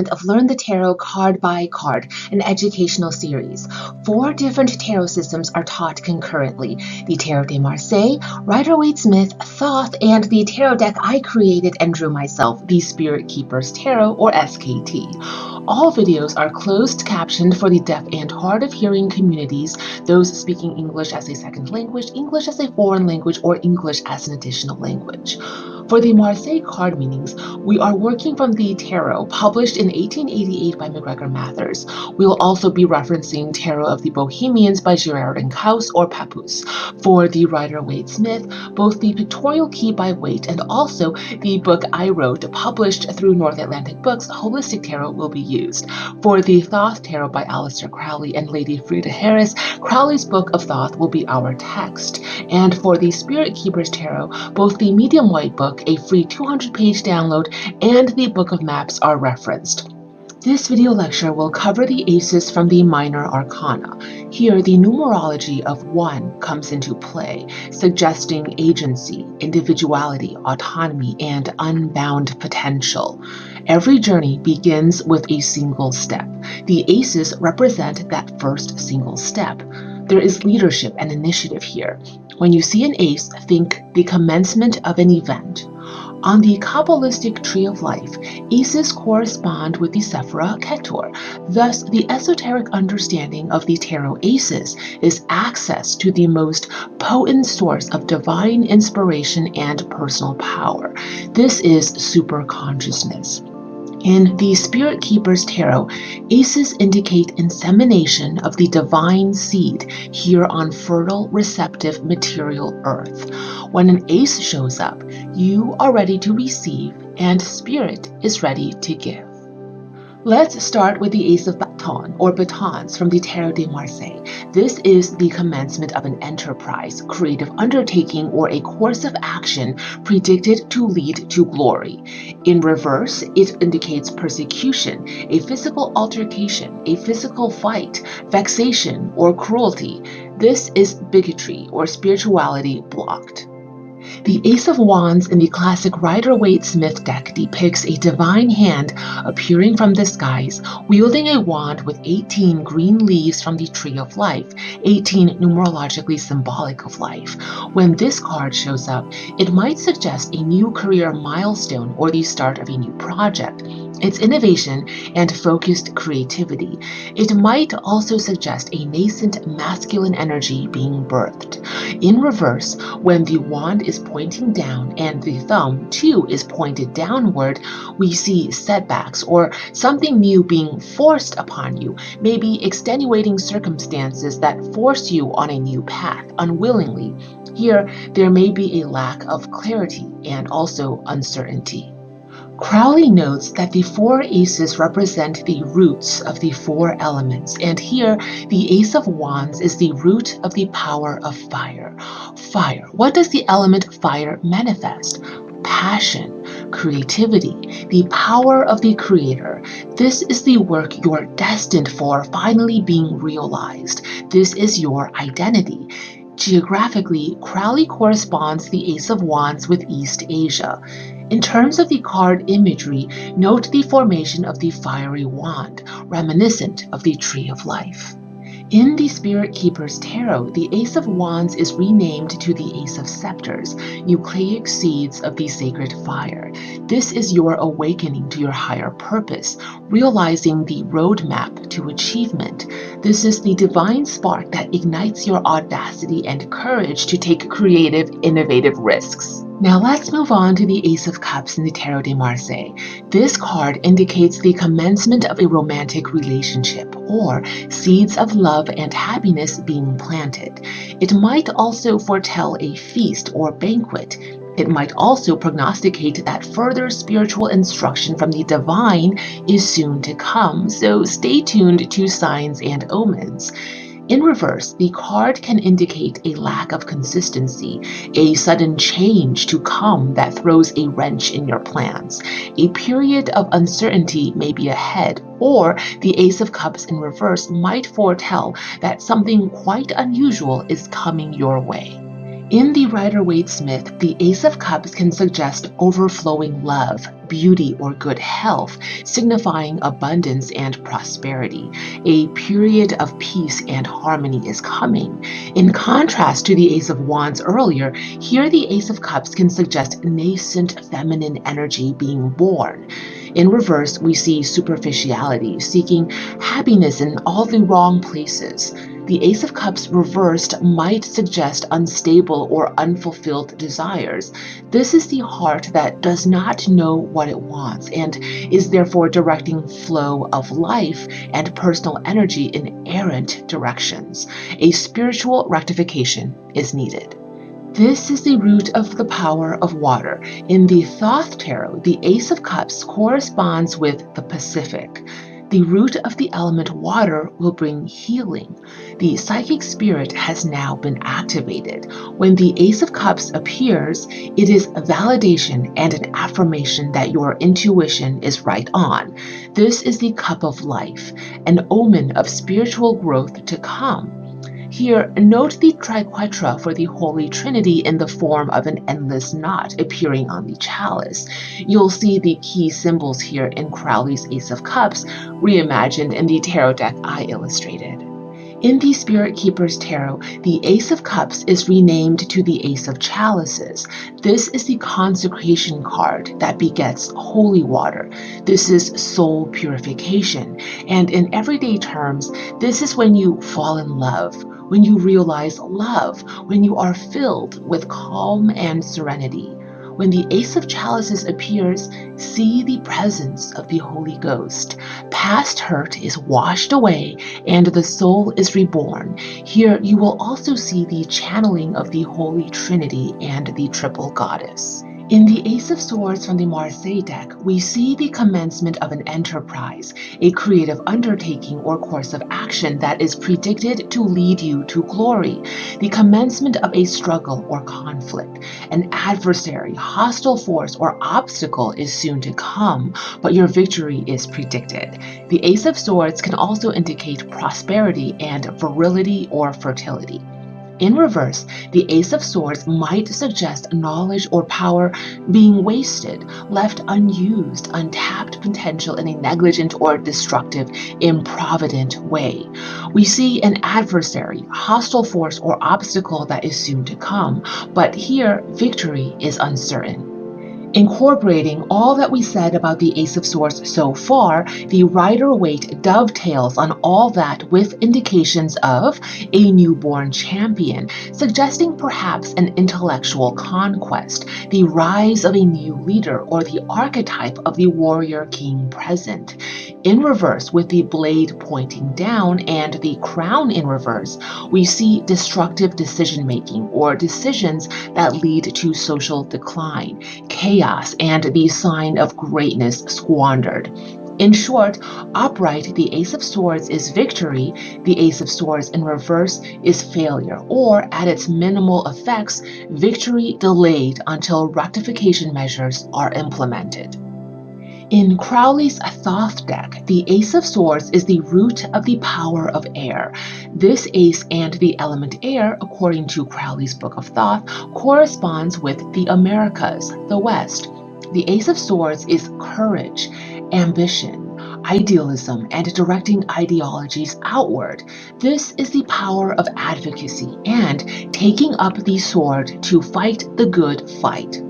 of Learn the Tarot Card by Card, an educational series. 4 different tarot systems are taught concurrently: the Tarot de Marseille, Rider-Waite-Smith, Thoth, and the tarot deck I created and drew myself, the Spirit Keepers Tarot, or SKT. All videos are closed captioned for the deaf and hard of hearing communities, those speaking English as a second language, English as a foreign language, or English as an additional language. For the Marseille card meanings, we are working from the Tarot, published in 1888 by MacGregor Mathers. We will also be referencing Tarot of the Bohemians by Girard and Kaus or Papus. For the Rider-Waite-Smith, both the Pictorial Key by Waite and also the book I wrote, published through North Atlantic Books, Holistic Tarot, will be used. For the Thoth Tarot by Aleister Crowley and Lady Frida Harris, Crowley's Book of Thoth will be our text. And for the Spirit Keepers Tarot, both the medium white book, a free 200-page download, and the Book of Maps are referenced. This video lecture will cover the aces from the minor arcana. Here, the numerology of 1 comes into play, suggesting agency, individuality, autonomy, and unbound potential. Every journey begins with a single step. The aces represent that first single step. There is leadership and initiative here. When you see an ace, think the commencement of an event. On the Kabbalistic tree of life, aces correspond with the Sephira Ketur. Thus, the esoteric understanding of the tarot aces is access to the most potent source of divine inspiration and personal power. This is superconsciousness. In the Spirit Keepers Tarot, aces indicate insemination of the divine seed here on fertile, receptive, material earth. When an ace shows up, you are ready to receive, and Spirit is ready to give. Let's start with the Ace of Baton, or batons, from the Tarot de Marseille. This is the commencement of an enterprise, creative undertaking, or a course of action predicted to lead to glory. In reverse, it indicates persecution, a physical altercation, a physical fight, vexation, or cruelty. This is bigotry or spirituality blocked. The Ace of Wands in the classic Rider-Waite-Smith deck depicts a divine hand appearing from the skies, wielding a wand with 18 green leaves from the Tree of Life, 18 numerologically symbolic of life. When this card shows up, it might suggest a new career milestone or the start of a new project. It's innovation and focused creativity. It might also suggest a nascent masculine energy being birthed. In reverse, when the wand is pointing down and the thumb too is pointed downward, we see setbacks or something new being forced upon you, maybe extenuating circumstances that force you on a new path unwillingly. Here, there may be a lack of clarity and also uncertainty. Crowley notes that the 4 aces represent the roots of the 4 elements, and here the Ace of Wands is the root of the power of fire. Fire. What does the element fire manifest? Passion, creativity, the power of the creator. This is the work you're destined for finally being realized. This is your identity. Geographically, Crowley corresponds the Ace of Wands with East Asia. In terms of the card imagery, note the formation of the fiery wand, reminiscent of the Tree of Life. In the Spirit Keepers Tarot, the Ace of Wands is renamed to the Ace of Scepters, nucleic seeds of the sacred fire. This is your awakening to your higher purpose, realizing the roadmap to achievement. This is the divine spark that ignites your audacity and courage to take creative, innovative risks. Now let's move on to the Ace of Cups in the Tarot de Marseille. This card indicates the commencement of a romantic relationship, or seeds of love and happiness being planted. It might also foretell a feast or banquet. It might also prognosticate that further spiritual instruction from the divine is soon to come, so stay tuned to signs and omens. In reverse, the card can indicate a lack of consistency, a sudden change to come that throws a wrench in your plans. A period of uncertainty may be ahead, or the Ace of Cups in reverse might foretell that something quite unusual is coming your way. In the Rider-Waite-Smith, the Ace of Cups can suggest overflowing love, beauty, or good health, signifying abundance and prosperity. A period of peace and harmony is coming. In contrast to the Ace of Wands earlier, here the Ace of Cups can suggest nascent feminine energy being born. In reverse, we see superficiality, seeking happiness in all the wrong places. The Ace of Cups reversed might suggest unstable or unfulfilled desires. This is the heart that does not know what it wants and is therefore directing flow of life and personal energy in errant directions. A spiritual rectification is needed. This is the root of the power of water. In the Thoth Tarot, the Ace of Cups corresponds with the Pacific. The root of the element water will bring healing. The psychic spirit has now been activated. When the Ace of Cups appears, it is validation and an affirmation that your intuition is right on. This is the cup of life, an omen of spiritual growth to come. Here, note the triquetra for the Holy Trinity in the form of an endless knot appearing on the chalice. You'll see the key symbols here in Crowley's Ace of Cups, reimagined in the tarot deck I illustrated. In the Spirit Keeper's Tarot, the Ace of Cups is renamed to the Ace of Chalices. This is the consecration card that begets holy water. This is soul purification. And in everyday terms, this is when you fall in love, when you realize love, when you are filled with calm and serenity. When the Ace of Chalices appears, see the presence of the Holy Ghost. Past hurt is washed away and the soul is reborn. Here you will also see the channeling of the Holy Trinity and the Triple Goddess. In the Ace of Swords from the Marseille deck, we see the commencement of an enterprise, a creative undertaking or course of action that is predicted to lead you to glory, the commencement of a struggle or conflict. An adversary, hostile force, or obstacle is soon to come, but your victory is predicted. The Ace of Swords can also indicate prosperity and virility or fertility. In reverse, the Ace of Swords might suggest knowledge or power being wasted, left unused, untapped potential in a negligent or destructive, improvident way. We see an adversary, hostile force, or obstacle that is soon to come, but here victory is uncertain. Incorporating all that we said about the Ace of Swords so far, the Rider-Waite dovetails on all that with indications of a newborn champion, suggesting perhaps an intellectual conquest, the rise of a new leader, or the archetype of the warrior king present. In reverse, with the blade pointing down and the crown in reverse, we see destructive decision-making or decisions that lead to social decline, chaos, and the sign of greatness squandered. In short, upright, the Ace of Swords is victory, the Ace of Swords in reverse is failure, or at its minimal effects, victory delayed until rectification measures are implemented. In Crowley's Thoth deck, the Ace of Swords is the root of the power of air. This ace and the element air, according to Crowley's Book of Thoth, corresponds with the Americas, the West. The Ace of Swords is courage, ambition, idealism, and directing ideologies outward. This is the power of advocacy and taking up the sword to fight the good fight.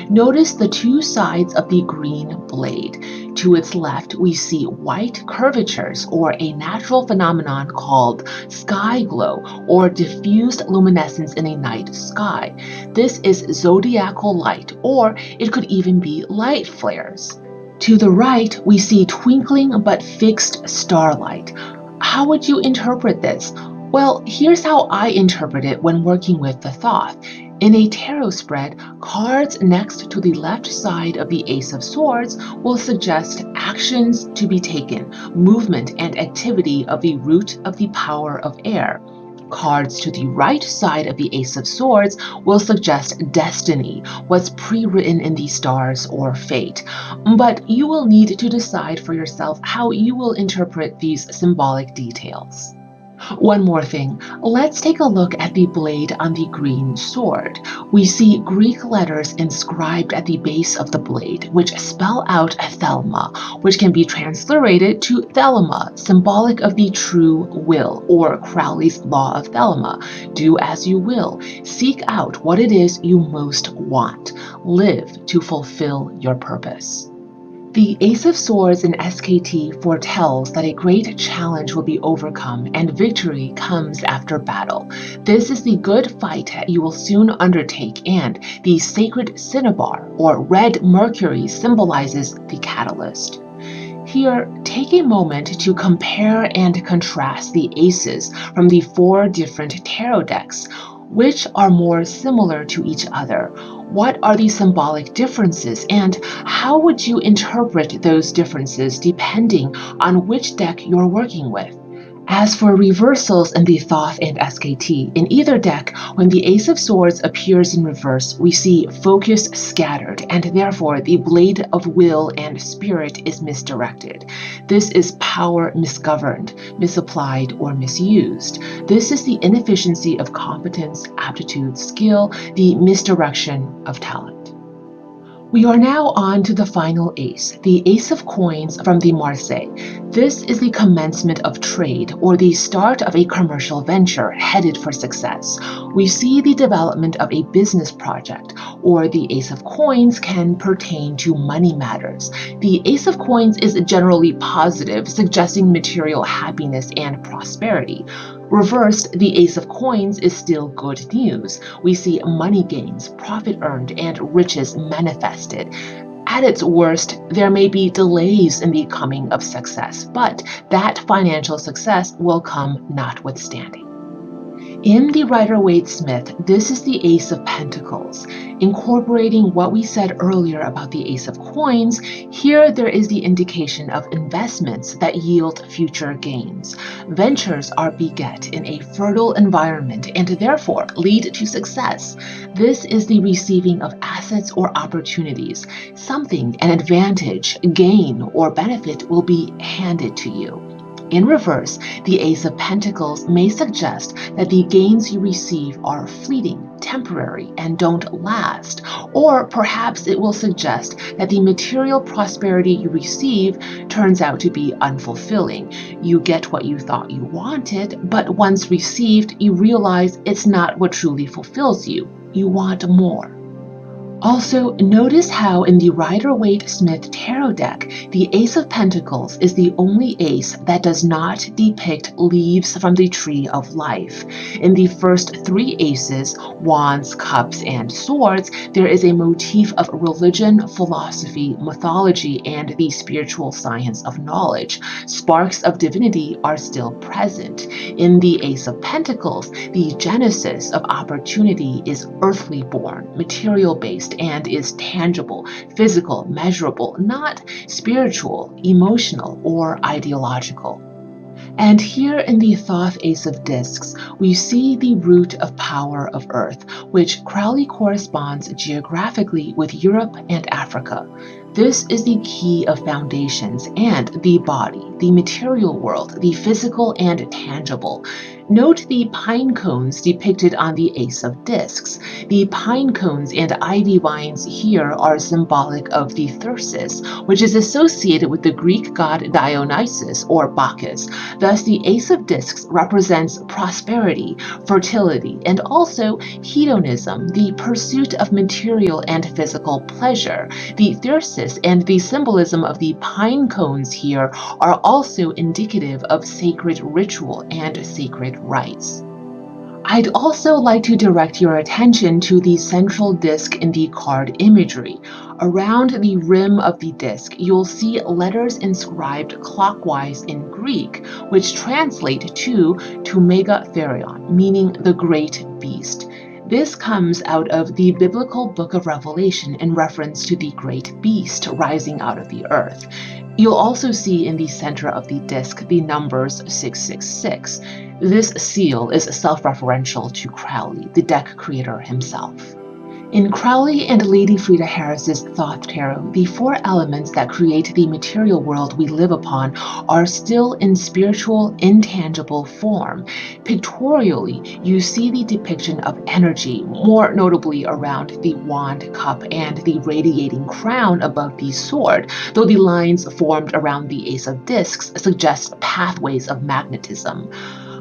Notice the two sides of the green blade. To its left, we see white curvatures, or a natural phenomenon called sky glow, or diffused luminescence in a night sky. This is zodiacal light, or it could even be light flares. To the right, we see twinkling but fixed starlight. How would you interpret this? Well, here's how I interpret it when working with the Thoth. In a tarot spread, cards next to the left side of the Ace of Swords will suggest actions to be taken, movement and activity of the root of the power of air. Cards to the right side of the Ace of Swords will suggest destiny, what's pre-written in the stars or fate. But you will need to decide for yourself how you will interpret these symbolic details. One more thing, let's take a look at the blade on the green sword. We see Greek letters inscribed at the base of the blade, which spell out Thelma, which can be transliterated to Thelema, symbolic of the true will, or Crowley's Law of Thelema. Do as you will. Seek out what it is you most want. Live to fulfill your purpose. The Ace of Swords in SKT foretells that a great challenge will be overcome and victory comes after battle. This is the good fight you will soon undertake, and the sacred cinnabar, or red mercury, symbolizes the catalyst. Here, take a moment to compare and contrast the aces from the 4 different tarot decks. Which are more similar to each other? What are the symbolic differences, and how would you interpret those differences depending on which deck you're working with? As for reversals in the Thoth and SKT, in either deck, when the Ace of Swords appears in reverse, we see focus scattered, and therefore the blade of will and spirit is misdirected. This is power misgoverned, misapplied, or misused. This is the inefficiency of competence, aptitude, skill, the misdirection of talent. We are now on to the final ace, the Ace of Coins from the Marseille. This is the commencement of trade, or the start of a commercial venture headed for success. We see the development of a business project, or the Ace of Coins can pertain to money matters. The Ace of Coins is generally positive, suggesting material happiness and prosperity. Reversed, the Ace of Coins is still good news. We see money gains, profit earned, and riches manifested. At its worst, there may be delays in the coming of success, but that financial success will come notwithstanding. In the Rider-Waite-Smith, this is the Ace of Pentacles. Incorporating what we said earlier about the Ace of Coins, here there is the indication of investments that yield future gains. Ventures are beget in a fertile environment and therefore lead to success. This is the receiving of assets or opportunities. Something, an advantage, gain, or benefit will be handed to you. In reverse, the Ace of Pentacles may suggest that the gains you receive are fleeting, temporary, and don't last. Or perhaps it will suggest that the material prosperity you receive turns out to be unfulfilling. You get what you thought you wanted, but once received, you realize it's not what truly fulfills you. You want more. Also, notice how in the Rider-Waite-Smith tarot deck, the Ace of Pentacles is the only ace that does not depict leaves from the tree of life. In the first 3 aces, wands, cups, and swords, there is a motif of religion, philosophy, mythology, and the spiritual science of knowledge. Sparks of divinity are still present. In the Ace of Pentacles, the genesis of opportunity is earthly born, material-based, and is tangible, physical, measurable, not spiritual, emotional, or ideological. And here in the Thoth Ace of Discs, we see the root of power of Earth, which Crowley corresponds geographically with Europe and Africa. This is the key of foundations and the body, the material world, the physical and tangible. Note the pine cones depicted on the Ace of Discs. The pine cones and ivy vines here are symbolic of the Thyrsus, which is associated with the Greek god Dionysus or Bacchus. Thus, the Ace of Discs represents prosperity, fertility, and also hedonism, the pursuit of material and physical pleasure. The Thyrsus and the symbolism of the pine cones here are also indicative of sacred ritual and sacred rites. I'd also like to direct your attention to the central disc in the card imagery. Around the rim of the disc, you'll see letters inscribed clockwise in Greek, which translate to Mega Therion, meaning the great beast. This comes out of the biblical book of Revelation in reference to the great beast rising out of the earth. You'll also see in the center of the disc the numbers 666. This seal is self-referential to Crowley, the deck creator himself. In Crowley and Lady Frida Harris's Thoth Tarot, the four elements that create the material world we live upon are still in spiritual, intangible form. Pictorially, you see the depiction of energy, more notably around the wand cup and the radiating crown above the sword, though the lines formed around the Ace of Discs suggest pathways of magnetism.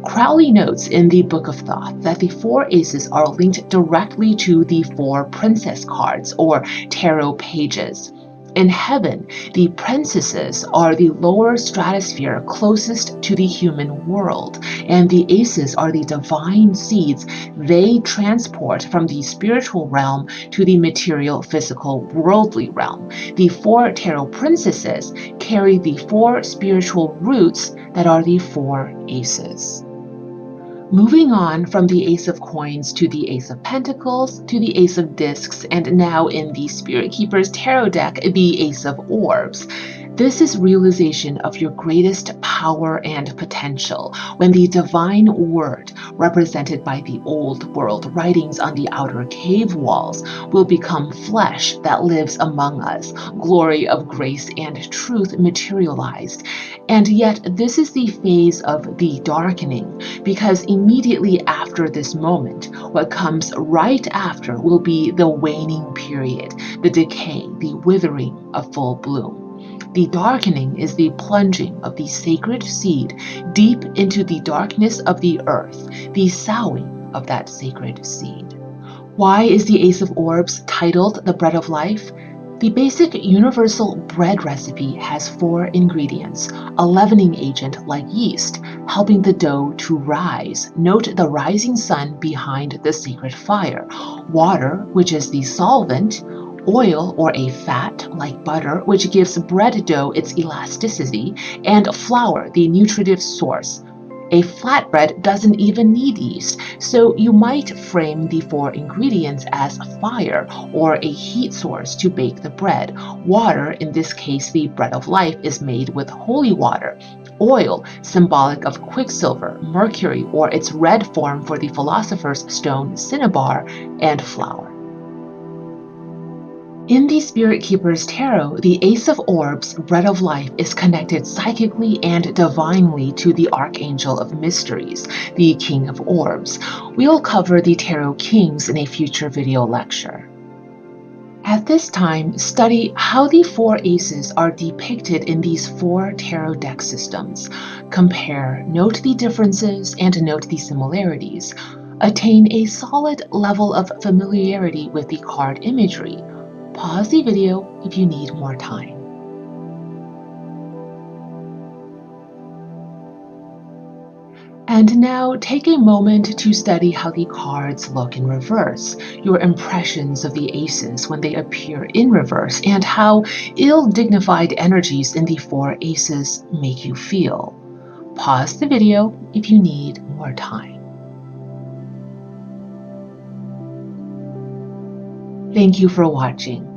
Crowley notes in the Book of Thoth that the four aces are linked directly to the four princess cards, or tarot pages. In heaven, the princesses are the lower stratosphere closest to the human world, and the aces are the divine seeds they transport from the spiritual realm to the material, physical, worldly realm. The four tarot princesses carry the four spiritual roots that are the four aces. Moving on from the Ace of Coins to the Ace of Pentacles to the Ace of Discs, and now in the Spirit Keeper's Tarot deck, the Ace of Orbs. This is realization of your greatest power and potential, when the divine word, represented by the old world writings on the outer cave walls, will become flesh that lives among us, glory of grace and truth materialized. And yet this is the phase of the darkening, because immediately after this moment, what comes right after will be the waning period, the decay, the withering of full bloom. The darkening is the plunging of the sacred seed deep into the darkness of the earth, the sowing of that sacred seed. Why is the Ace of Orbs titled the Bread of Life? The basic universal bread recipe has four ingredients: a leavening agent like yeast, helping the dough to rise. Note the rising sun behind the sacred fire. Water, which is the solvent. Oil, or a fat like butter, which gives bread dough its elasticity. And flour, the nutritive source. A flatbread doesn't even need yeast, so you might frame the four ingredients as fire, or a heat source to bake the bread. Water, in this case the bread of life, is made with holy water. Oil, symbolic of quicksilver, mercury, or its red form for the philosopher's stone cinnabar, and flour. In the Spirit Keeper's Tarot, the Ace of Orbs, Bread of Life, is connected psychically and divinely to the Archangel of Mysteries, the King of Orbs. We'll cover the Tarot Kings in a future video lecture. At this time, study how the four aces are depicted in these four tarot deck systems. Compare, note the differences, and note the similarities. Attain a solid level of familiarity with the card imagery. Pause the video if you need more time. And now take a moment to study how the cards look in reverse, your impressions of the aces when they appear in reverse, and how ill-dignified energies in the four aces make you feel. Pause the video if you need more time. Thank you for watching.